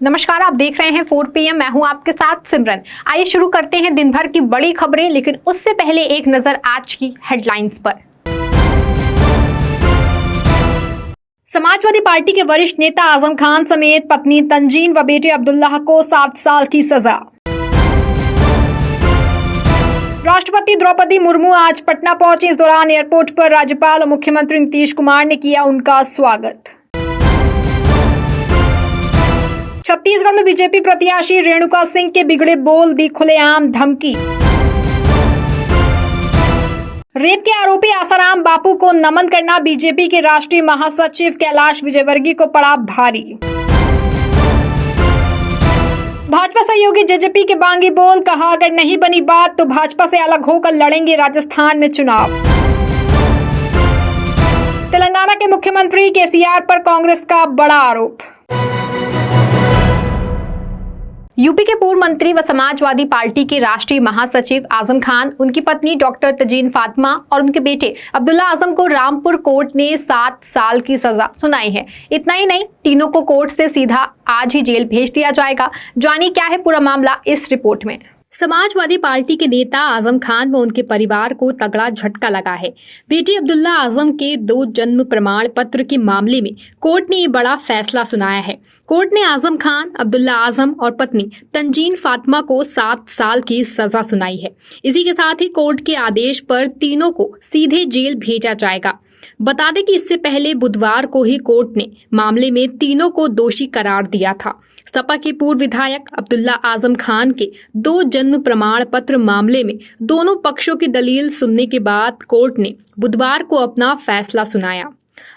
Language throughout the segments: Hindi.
नमस्कार, आप देख रहे हैं 4 PM। मैं हूं आपके साथ सिमरन। आइए शुरू करते हैं दिन भर की बड़ी खबरें, लेकिन उससे पहले एक नजर आज की हेडलाइंस पर। समाजवादी पार्टी के वरिष्ठ नेता आजम खान समेत पत्नी तंजीन व बेटे अब्दुल्लाह को 7 साल की सजा। राष्ट्रपति द्रौपदी मुर्मू आज पटना पहुंची। इस दौरान एयरपोर्ट पर राज्यपाल और मुख्यमंत्री नीतीश कुमार ने किया उनका स्वागत। छत्तीसगढ़ में बीजेपी प्रत्याशी रेणुका सिंह के बिगड़े बोल, दी खुलेआम धमकी। रेप के आरोपी आसाराम बापू को नमन करना बीजेपी के राष्ट्रीय महासचिव कैलाश विजयवर्गीय को पड़ा भारी। भाजपा सहयोगी जेजेपी के बागी बोल, कहा अगर नहीं बनी बात तो भाजपा से अलग होकर लड़ेंगे राजस्थान में चुनाव। तेलंगाना के मुख्यमंत्री केसीआर पर कांग्रेस का बड़ा आरोप। यूपी के पूर्व मंत्री व समाजवादी पार्टी के राष्ट्रीय महासचिव आजम खान, उनकी पत्नी डॉक्टर तजीन फातिमा और उनके बेटे अब्दुल्ला आजम को रामपुर कोर्ट ने 7 साल की सजा सुनाई है। इतना ही नहीं, तीनों को कोर्ट से सीधा आज ही जेल भेज दिया जाएगा। जानिए क्या है पूरा मामला इस रिपोर्ट में। समाजवादी पार्टी के नेता आजम खान व उनके परिवार को तगड़ा झटका लगा है। बेटे अब्दुल्ला आजम के 2 जन्म प्रमाण पत्र के मामले में कोर्ट ने ये बड़ा फैसला सुनाया है। कोर्ट ने आजम खान, अब्दुल्ला आजम और पत्नी तंजीन फातिमा को 7 साल की सजा सुनाई है। इसी के साथ ही कोर्ट के आदेश पर तीनों को सीधे जेल भेजा जाएगा। बता दें कि इससे पहले बुधवार को ही कोर्ट ने मामले में तीनों को दोषी करार दिया था। सपा के पूर्व विधायक अब्दुल्ला आजम खान के 2 जन्म प्रमाण पत्र मामले में दोनों पक्षों की दलील सुनने के बाद कोर्ट ने बुधवार को अपना फैसला सुनाया।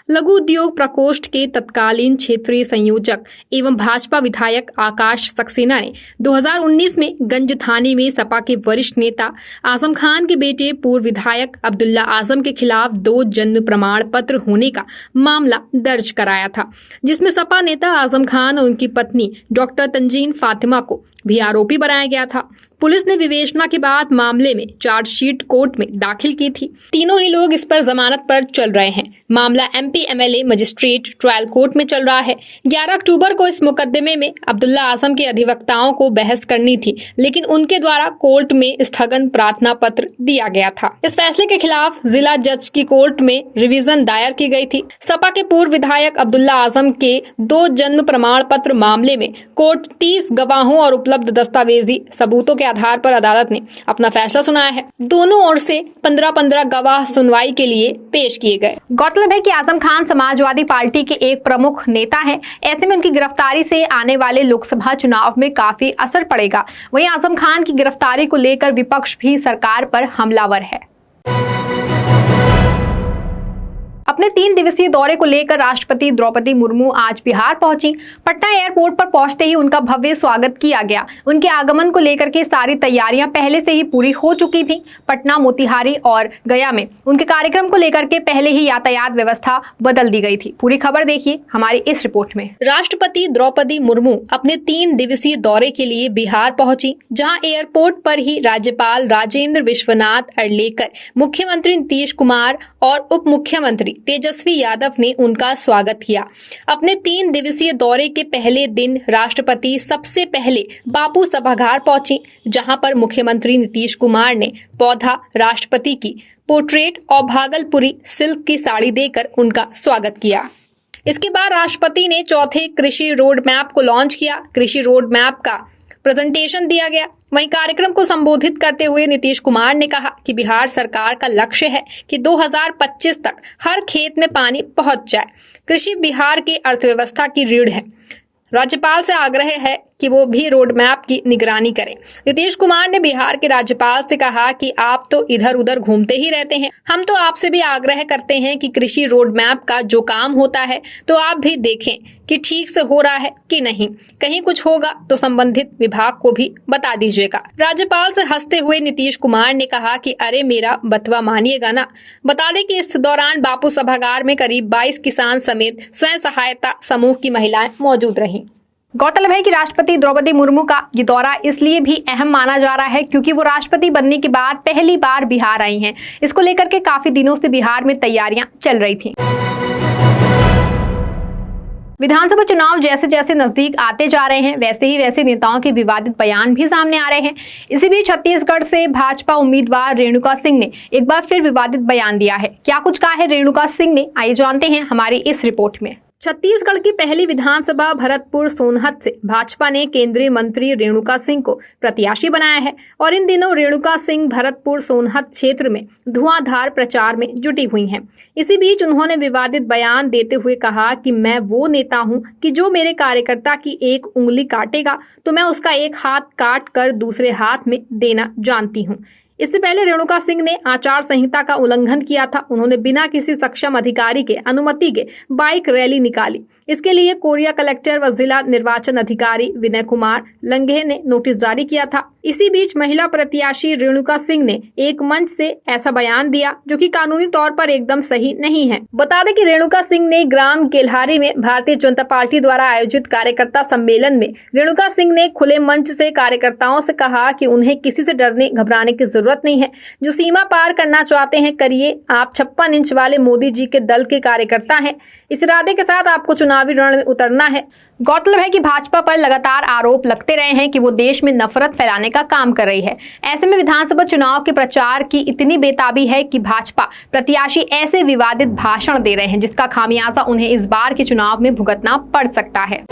लघु उद्योग प्रकोष्ठ के तत्कालीन क्षेत्रीय संयोजक एवं भाजपा विधायक आकाश सक्सेना ने 2019 में गंज थाने में सपा के वरिष्ठ नेता आजम खान के बेटे पूर्व विधायक अब्दुल्ला आजम के खिलाफ 2 जन्म प्रमाण पत्र होने का मामला दर्ज कराया था, जिसमें सपा नेता आजम खान और उनकी पत्नी डॉक्टर तंजीन फातिमा को भी आरोपी बनाया गया था। पुलिस ने विवेचना के बाद मामले में चार्जशीट कोर्ट में दाखिल की थी। तीनों ही लोग इस पर जमानत पर चल रहे हैं। मामला MP MLA magistrate trial court में चल रहा है। 11 अक्टूबर को इस मुकदमे में अब्दुल्ला आजम के अधिवक्ताओं को बहस करनी थी, लेकिन उनके द्वारा कोर्ट में स्थगन प्रार्थना पत्र दिया गया था। इस फैसले के खिलाफ जिला जज की कोर्ट में रिवीजन दायर की गई थी। सपा के पूर्व विधायक अब्दुल्ला आजम के 2 जन्म प्रमाण पत्र मामले में कोर्ट 30 गवाहों और उपलब्ध दस्तावेजी सबूतों के आधार पर अदालत ने अपना फैसला सुनाया है। दोनों ओर से 15-15 गवाह सुनवाई के लिए पेश किए गए। गौरतलब है कि आजम खान समाजवादी पार्टी के एक प्रमुख नेता हैं। ऐसे में उनकी गिरफ्तारी से आने वाले लोकसभा चुनाव में काफी असर पड़ेगा। वहीं आजम खान की गिरफ्तारी को लेकर विपक्ष भी सरकार पर हमलावर है। अपने 3 दिवसीय दौरे को लेकर राष्ट्रपति द्रौपदी मुर्मू आज बिहार पहुंची। पटना एयरपोर्ट पर पहुंचते ही उनका भव्य स्वागत किया गया। उनके आगमन को लेकर के सारी तैयारियां पहले से ही पूरी हो चुकी थी। पटना, मोतिहारी और गया में उनके कार्यक्रम को लेकर के पहले ही यातायात व्यवस्था बदल दी गई थी। पूरी खबर देखिए हमारी इस रिपोर्ट में। राष्ट्रपति द्रौपदी मुर्मू अपने 3 दिवसीय दौरे के लिए बिहार पहुंची, जहाँ एयरपोर्ट पर ही राज्यपाल राजेंद्र विश्वनाथ अर्लेकर, मुख्यमंत्री नीतीश कुमार और उप मुख्यमंत्री तेजस्वी यादव ने उनका स्वागत किया। अपने 3 दिवसीय दौरे के पहले दिन राष्ट्रपति सबसे पहले बापू सभागार पहुंची, जहां पर मुख्यमंत्री नीतीश कुमार ने पौधा, राष्ट्रपति की पोर्ट्रेट और भागलपुरी सिल्क की साड़ी देकर उनका स्वागत किया। इसके बाद राष्ट्रपति ने चौथे कृषि रोड मैप को लॉन्च किया। कृषि रोड मैप का प्रेजेंटेशन दिया गया। वहीं कार्यक्रम को संबोधित करते हुए नीतीश कुमार ने कहा कि बिहार सरकार का लक्ष्य है कि 2025 तक हर खेत में पानी पहुंच जाए। कृषि बिहार की अर्थव्यवस्था की रीढ़ है। राज्यपाल से आग्रह है कि वो भी रोड मैप की निगरानी करें। नीतीश कुमार ने बिहार के राज्यपाल से कहा कि आप तो इधर उधर घूमते ही रहते हैं, हम तो आपसे भी आग्रह करते हैं कि कृषि रोड मैप का जो काम होता है तो आप भी देखें कि ठीक से हो रहा है कि नहीं। कहीं कुछ होगा तो संबंधित विभाग को भी बता दीजिएगा। राज्यपाल से हंसते हुए नीतीश कुमार ने कहा कि अरे मेरा बतवा मानिएगा ना। बता दें कि इस दौरान बापू सभागार में करीब 22 किसान समेत स्वयं सहायता समूह की महिलाएं मौजूद रहीं। गौरतलब है कि राष्ट्रपति द्रौपदी मुर्मू का ये दौरा इसलिए भी अहम माना जा रहा है क्योंकि वो राष्ट्रपति बनने के बाद पहली बार बिहार आई हैं। इसको लेकर के काफी दिनों से बिहार में तैयारियां चल रही थी। विधानसभा चुनाव जैसे जैसे नजदीक आते जा रहे हैं वैसे नेताओं के विवादित बयान भी सामने आ रहे हैं। इसी बीच छत्तीसगढ़ से भाजपा उम्मीदवार रेणुका सिंह ने एक बार फिर विवादित बयान दिया है। क्या कुछ कहा है रेणुका सिंह ने, आइए जानते हैं हमारी इस रिपोर्ट में। छत्तीसगढ़ की पहली विधानसभा भरतपुर सोनहत से भाजपा ने केंद्रीय मंत्री रेणुका सिंह को प्रत्याशी बनाया है और इन दिनों रेणुका सिंह भरतपुर सोनहत क्षेत्र में धुआंधार प्रचार में जुटी हुई हैं। इसी बीच उन्होंने विवादित बयान देते हुए कहा कि मैं वो नेता हूं कि जो मेरे कार्यकर्ता की एक उंगली काटेगा तो मैं उसका एक हाथ काट कर दूसरे हाथ में देना जानती हूं। इससे पहले रेणुका सिंह ने आचार संहिता का उल्लंघन किया था। उन्होंने बिना किसी सक्षम अधिकारी के अनुमति के बाइक रैली निकाली। इसके लिए कोरिया कलेक्टर व जिला निर्वाचन अधिकारी विनय कुमार लंघे ने नोटिस जारी किया था। इसी बीच महिला प्रत्याशी रेणुका सिंह ने एक मंच से ऐसा बयान दिया जो कि कानूनी तौर पर एकदम सही नहीं है। बता दें कि रेणुका सिंह ने ग्राम केल्हारी में भारतीय जनता पार्टी द्वारा आयोजित कार्यकर्ता सम्मेलन में रेणुका सिंह ने खुले मंच से कार्यकर्ताओं से कहा कि उन्हें किसी से डरने घबराने की जरूरत नहीं है। जो सीमा पार करना चाहते हैं करिए। आप 56 इंच वाले मोदी जी के दल के कार्यकर्ता हैं। इस इरादे के साथ आपको चुनावी रण में उतरना है। गौरतलब है कि भाजपा पर लगातार आरोप लगते रहे हैं कि वो देश में नफरत फैलाने का काम कर रही है। ऐसे में विधानसभा चुनाव के प्रचार की इतनी बेताबी है कि भाजपा प्रत्याशी ऐसे विवादित भाषण दे रहे हैं जिसका खामियाजा उन्हें इस बार के चुनाव में भुगतना पड़ सकता है।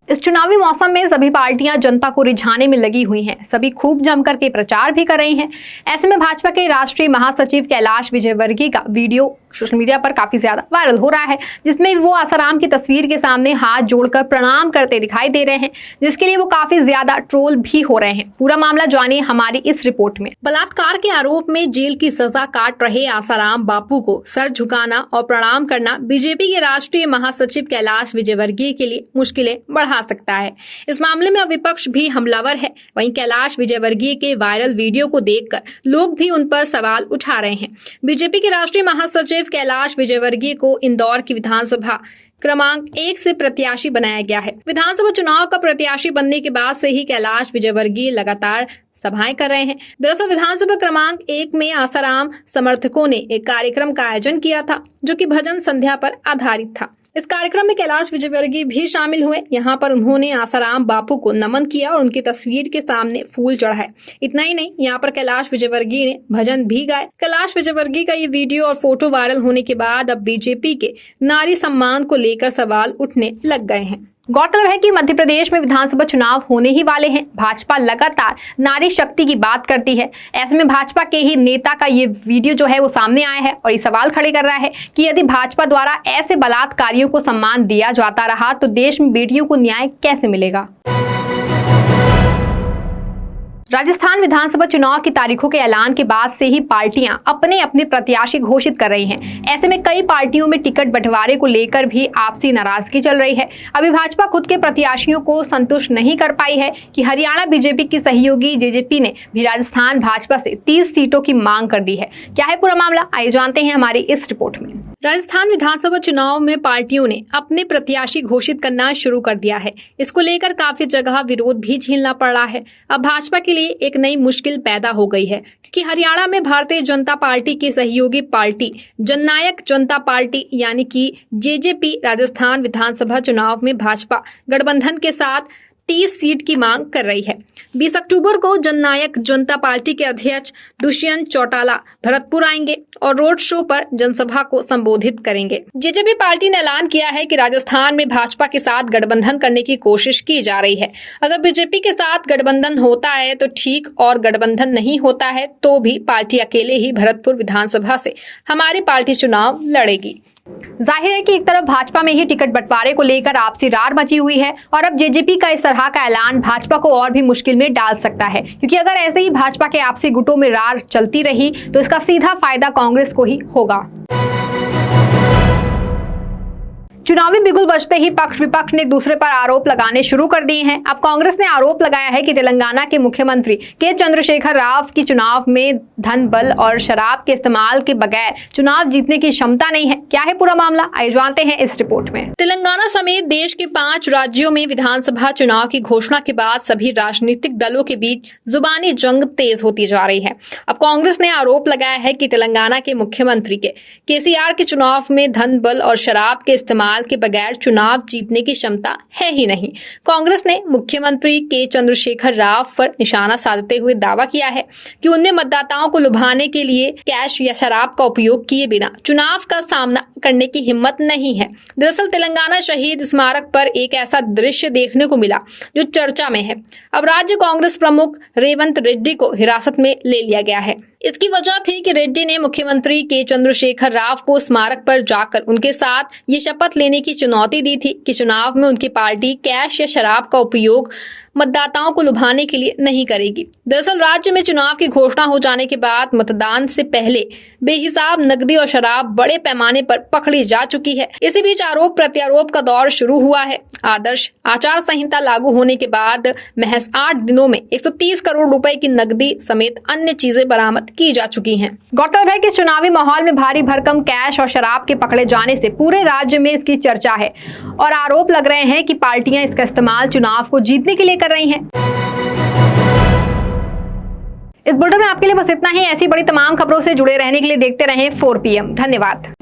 इस चुनावी मौसम में सभी पार्टियां जनता को रिझाने में लगी हुई हैं। सभी खूब जमकर के प्रचार भी कर रही हैं। ऐसे में भाजपा के राष्ट्रीय महासचिव कैलाश विजयवर्गीय का वीडियो सोशल मीडिया पर काफी ज्यादा वायरल हो रहा है, जिसमें वो आसाराम की तस्वीर के सामने हाथ जोड़कर प्रणाम करते दिखाई दे रहे हैं, जिसके लिए वो काफी ज्यादा ट्रोल भी हो रहे हैं। पूरा मामला जानिए हमारी इस रिपोर्ट में। बलात्कार के आरोप में जेल की सजा काट रहे आसाराम बापू को सर झुकाना और प्रणाम करना बीजेपी के राष्ट्रीय महासचिव कैलाश विजयवर्गीय के लिए मुश्किलें बढ़ा सकता है। इस मामले में विपक्ष भी हमलावर है। वहीं कैलाश विजयवर्गीय के वायरल वीडियो को देखकर लोग भी उन पर सवाल उठा रहे हैं। बीजेपी के राष्ट्रीय महासचिव कैलाश विजयवर्गीय को इंदौर की विधानसभा क्रमांक 1 से प्रत्याशी बनाया गया है। विधानसभा चुनाव का प्रत्याशी बनने के बाद से ही कैलाश विजयवर्गीय लगातार सभाएं कर रहे हैं। दरअसल विधानसभा क्रमांक 1 में आसाराम समर्थकों ने एक कार्यक्रम का आयोजन किया था जो कि भजन संध्या पर आधारित था। इस कार्यक्रम में कैलाश विजयवर्गीय भी शामिल हुए। यहाँ पर उन्होंने आसाराम बापू को नमन किया और उनकी तस्वीर के सामने फूल चढ़ाए। इतना ही नहीं, यहाँ पर कैलाश विजयवर्गीय ने भजन भी गाए। कैलाश विजयवर्गीय का ये वीडियो और फोटो वायरल होने के बाद अब बीजेपी के नारी सम्मान को लेकर सवाल उठने लग गए हैं। गौरतलब है कि मध्य प्रदेश में विधानसभा चुनाव होने ही वाले हैं। भाजपा लगातार नारी शक्ति की बात करती है। ऐसे में भाजपा के ही नेता का ये वीडियो जो है वो सामने आया है और ये सवाल खड़े कर रहा है कि यदि भाजपा द्वारा ऐसे बलात्कारियों को सम्मान दिया जाता रहा तो देश में बेटियों को न्याय कैसे मिलेगा। राजस्थान विधानसभा चुनाव की तारीखों के ऐलान के बाद से ही पार्टियां अपने अपने प्रत्याशी घोषित कर रही हैं। ऐसे में कई पार्टियों में टिकट बंटवारे को लेकर भी आपसी नाराजगी चल रही है। अभी भाजपा खुद के प्रत्याशियों को संतुष्ट नहीं कर पाई है कि हरियाणा बीजेपी की सहयोगी जेजेपी ने भी राजस्थान भाजपा से 30 सीटों की मांग कर दी है। क्या है पूरा मामला, आइए जानते हैं हमारी इस रिपोर्ट में। राजस्थान विधानसभा चुनाव में पार्टियों ने अपने प्रत्याशी घोषित करना शुरू कर दिया है। इसको लेकर काफी जगह विरोध भी झेलना पड़ रहा है। अब भाजपा के लिए एक नई मुश्किल पैदा हो गई है क्योंकि हरियाणा में भारतीय जनता पार्टी की सहयोगी पार्टी जननायक जनता पार्टी यानी कि जेजेपी राजस्थान विधानसभा चुनाव में भाजपा गठबंधन के साथ 30 सीट की मांग कर रही है। 20 अक्टूबर को जननायक जनता पार्टी के अध्यक्ष दुष्यंत चौटाला भरतपुर आएंगे और रोड शो पर जनसभा को संबोधित करेंगे। जेजेपी पार्टी ने ऐलान किया है कि राजस्थान में भाजपा के साथ गठबंधन करने की कोशिश की जा रही है। अगर बीजेपी के साथ गठबंधन होता है तो ठीक, और गठबंधन नहीं होता है तो भी पार्टी अकेले ही भरतपुर विधानसभा से हमारी पार्टी चुनाव लड़ेगी। जाहिर है कि एक तरफ भाजपा में ही टिकट बंटवारे को लेकर आपसी रार मची हुई है और अब जेजेपी का इस तरह का ऐलान भाजपा को और भी मुश्किल में डाल सकता है, क्योंकि अगर ऐसे ही भाजपा के आपसी गुटों में रार चलती रही तो इसका सीधा फायदा कांग्रेस को ही होगा। चुनावी बिगुल बजते ही पक्ष विपक्ष ने एक दूसरे पर आरोप लगाने शुरू कर दिए हैं। अब कांग्रेस ने आरोप लगाया है कि तेलंगाना के मुख्यमंत्री के चंद्रशेखर राव की चुनाव में धन बल और शराब के इस्तेमाल के बगैर चुनाव जीतने की क्षमता नहीं है। क्या है पूरा मामला, आइए जानते हैं इस रिपोर्ट में। तेलंगाना समेत देश के 5 राज्यों में विधानसभा चुनाव की घोषणा के बाद सभी राजनीतिक दलों के बीच जुबानी जंग तेज होती जा रही है। अब कांग्रेस ने आरोप लगाया है कि तेलंगाना के मुख्यमंत्री केसीआर के चुनाव में धन बल और शराब के इस्तेमाल के बगैर चुनाव जीतने की क्षमता है ही नहीं। कांग्रेस ने मुख्यमंत्री के चंद्रशेखर राव पर निशाना साधते हुए दावा किया है कि उनने मतदाताओं को लुभाने के लिए कैश या शराब का उपयोग किए बिना चुनाव का सामना करने की हिम्मत नहीं है। दरअसल तेलंगाना शहीद स्मारक पर एक ऐसा दृश्य देखने को मिला जो चर्चा में है। अब राज्य कांग्रेस प्रमुख रेवंत रेड्डी को हिरासत में ले लिया गया है। इसकी वजह थी कि रेड्डी ने मुख्यमंत्री के चंद्रशेखर राव को स्मारक पर जाकर उनके साथ ये शपथ लेने की चुनौती दी थी कि चुनाव में उनकी पार्टी कैश या शराब का उपयोग मतदाताओं को लुभाने के लिए नहीं करेगी। दरअसल राज्य में चुनाव की घोषणा हो जाने के बाद मतदान से पहले बेहिसाब नकदी और शराब बड़े पैमाने पर पकड़ी जा चुकी है। इसी बीच आरोप प्रत्यारोप का दौर शुरू हुआ है। आदर्श आचार संहिता लागू होने के बाद महज 8 दिनों में 130 करोड़ रुपए की नकदी समेत अन्य चीजें बरामद की जा चुकी हैं। गौरतलब है कि चुनावी माहौल में भारी भरकम कैश और शराब के पकड़े जाने से पूरे राज्य में इसकी चर्चा है और आरोप लग रहे हैं कि पार्टियां इसका इस्तेमाल चुनाव को जीतने के लिए कर रही हैं। इस बुलेटिन में आपके लिए बस इतना ही। ऐसी बड़ी तमाम खबरों से जुड़े रहने के लिए देखते रहें 4 PM। धन्यवाद।